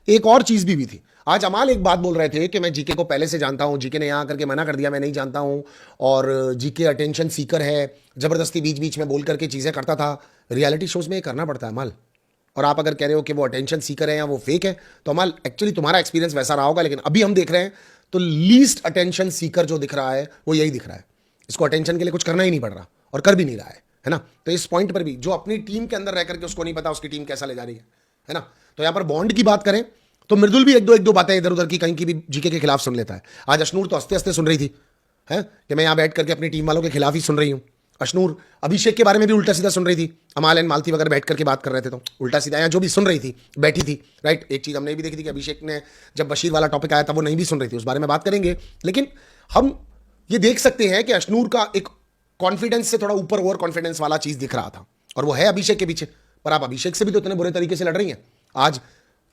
एक और चीज भी हुई थी। आज अमाल एक बात बोल रहे थे कि मैं जीके को पहले से जानता हूं, जीके ने यहां करके मना कर दिया, मैं नहीं जानता हूं, और जीके अटेंशन सीकर है, जबरदस्ती बीच बीच में बोल करके चीजें करता था। रियलिटी शोज में ये करना पड़ता है अमाल। और आप अगर कह रहे हो कि वो अटेंशन सीकर है या वो फेक है, तो अमाल एक्चुअली तुम्हारा एक्सपीरियंस वैसा रहा होगा, लेकिन अभी हम देख रहे हैं तो लीस्ट अटेंशन सीकर जो दिख रहा है वो यही दिख रहा है। इसको अटेंशन के लिए कुछ करना ही नहीं पड़ रहा और कर भी नहीं रहा है ना। तो इस पॉइंट पर भी जो अपनी टीम के अंदर रह करके उसको नहीं पता उसकी टीम कैसा ले जा रही है ना। तो यहां पर बॉन्ड की बात करें तो मृदुल भी एक दो बातें इधर उधर की कहीं की भी जीके के खिलाफ सुन लेता है। आज अशनूर तो हंसते हंसते सुन रही थी है कि मैं यहां बैठ करके अपनी टीम वालों के खिलाफ ही सुन रही हूं। अशनूर अभिषेक के बारे में भी उल्टा सीधा सुन रही थी, अमाल एंड मालती वगैरह बैठ करके बात कर रहे थे तो उल्टा सीधा यहाँ जो भी सुन रही थी बैठी थी, राइट। एक चीज हमने भी देखी थी कि अभिषेक ने जब बशीर वाला टॉपिक आया था वो नहीं भी सुन रही थी, उस बारे में बात करेंगे। लेकिन हम ये देख सकते हैं कि अशनूर का एक कॉन्फिडेंस से थोड़ा ऊपर ओवर कॉन्फिडेंस वाला चीज दिख रहा था, और वो है अभिषेक के पीछे। पर आप अभिषेक से भी तो इतने बुरे तरीके से लड़ रही हैं। आज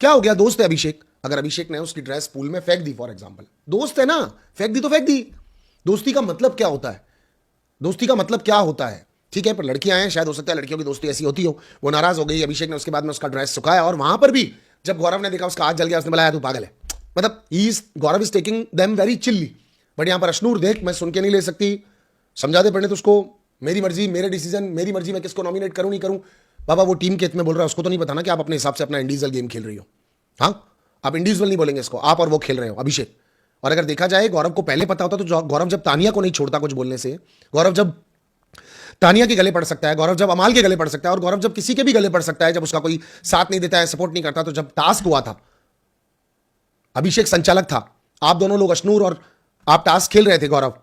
क्या हो गया, दोस्त है अभिषेक, अगर अभिषेक ने उसकी ड्रेस पूल में फेंक दी फॉर एग्जांपल, दोस्त है ना, फेंक दी तो फेंक दी। दोस्ती का मतलब क्या होता है, दोस्ती का मतलब क्या होता है, ठीक है। पर लड़कियां हैं, शायद हो सकता है लड़कियों की दोस्ती ऐसी होती हो। वो नाराज हो गई, अभिषेक ने उसके बाद में उसका ड्रेस सुखाया, और वहां पर भी जब गौरव ने देखा उसका हाथ जल गया, उसने बुलाया तू पागल है। मतलब Gaurav is taking them very chilly. But यहां पर अशनूर देख, मैं सुन के नहीं ले सकती, समझा दे पड़े तो उसको, मेरी मर्जी मेरे डिसीजन, मेरी मर्जी मैं किसको नॉमिनेट करूं नहीं करूं। बाबा वो टीम के हित में बोल रहा है, उसको तो नहीं पता ना कि आप अपने हिसाब से अपना इंडिविजुअल गेम खेल रही हो। हाँ, आप इंडिविजुअल नहीं बोलेंगे इसको, आप और वो खेल रहे हो अभिषेक। और अगर देखा जाए गौरव को पहले पता होता तो गौरव जब तानिया को नहीं छोड़ता कुछ बोलने से, गौरव जब तानिया के गले पड़ सकता है, गौरव जब अमाल के गले पड़ सकता है, और गौरव जब किसी के भी गले पड़ सकता है जब उसका कोई साथ नहीं देता है, सपोर्ट नहीं करता। तो जब टास्क हुआ था, अभिषेक संचालक था, आप दोनों लोग अशनूर और आप टास्क खेल रहे थे गौरव,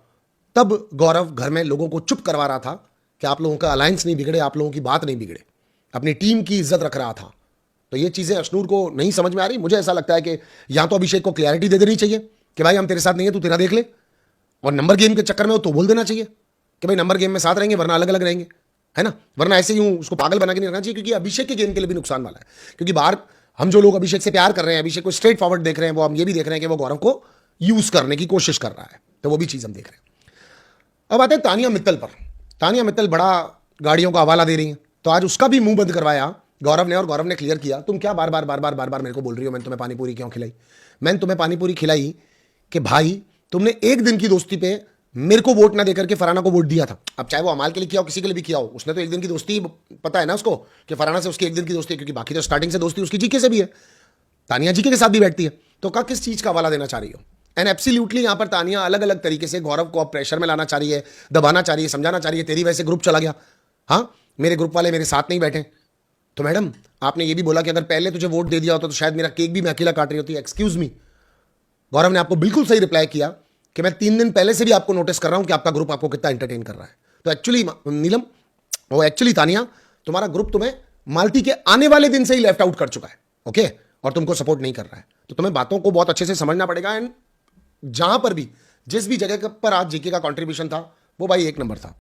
तब गौरव घर में लोगों को चुप करवा रहा था कि आप लोगों का अलायंस नहीं बिगड़े, आप लोगों की बात नहीं बिगड़े, अपनी टीम की इज्जत रख रहा था। तो ये चीजें अशनूर को नहीं समझ में आ रही। मुझे ऐसा लगता है कि या तो अभिषेक को क्लैरिटी दे देनी चाहिए कि भाई हम तेरे साथ नहीं है, तू तेरा देख ले, और नंबर गेम के चक्कर में वो तो बोल देना चाहिए कि भाई नंबर गेम में साथ रहेंगे वरना अलग अलग रहेंगे, है ना। वरना ऐसे यूं उसको पागल बना के नहीं रखना चाहिए, क्योंकि अभिषेक के गेम के लिए भी नुकसान वाला है। क्योंकि बाहर हम जो लोग अभिषेक से प्यार कर रहे हैं, अभिषेक को स्ट्रेट फॉरवर्ड देख रहे हैं, वो हम ये भी देख रहे हैं कि वो गौरव को यूज करने की कोशिश कर रहा है, तो वो भी चीज हम देख रहे हैं। अब आते हैं तानिया मित्तल पर। तानिया मित्तल बड़ा गाड़ियों का हवाला दे रही हैं, तो आज उसका भी मुंह बंद करवाया गौरव ने, और गौरव ने क्लियर किया, तुम क्या बार बार मेरे को बोल रही हो मैंने तुम्हें पानीपुरी क्यों खिलाई। मैंने तुम्हें पानीपुरी खिलाई कि भाई तुमने एक दिन की दोस्ती पे मेरे को वोट ना देकर के फराना को वोट दिया था। अब चाहे वो अमाल के लिए किया हो, किसी के लिए भी किया हो, उसने तो एक दिन की दोस्ती पता है ना उसको कि फराना से उसकी एक दिन की दोस्ती है, क्योंकि बाकी तो स्टार्टिंग से दोस्ती उसकी जीके से भी है, तानिया जीके के साथ भी बैठती है। तो का किस चीज का हवाला देना चाह रही हो। एंड एब्सोल्युटली यहां पर तानिया अलग अलग तरीके से गौरव को अब प्रेशर में लाना चाह रही है, दबाना चाह रही है, समझाना चाह रही है, तेरी वजह से ग्रुप चला गया, हाँ मेरे ग्रुप वाले मेरे साथ नहीं बैठे। तो मैडम आपने ये भी बोला कि अगर पहले तुझे वोट दे दिया होता तो शायद मेरा केक भी मैं अकेला काट रही होती। एक्सक्यूज मी, गौरव ने आपको बिल्कुल सही रिप्लाई किया कि मैं 3 दिन पहले से भी आपको नोटिस कर रहा हूं कि आपका ग्रुप आपको कितना एंटरटेन कर रहा है। तो एक्चुअली नीलम, वो एक्चुअली तानिया, तुम्हारा ग्रुप तुम्हें मालती के आने वाले दिन से ही लेफ्ट आउट कर चुका है, ओके, और तुमको सपोर्ट नहीं कर रहा है। तो तुम्हें बातों को बहुत अच्छे से समझना पड़ेगा। एंड जहां पर भी जिस भी जगह पर आज जीके का कंट्रीब्यूशन था वो भाई 1 नंबर था।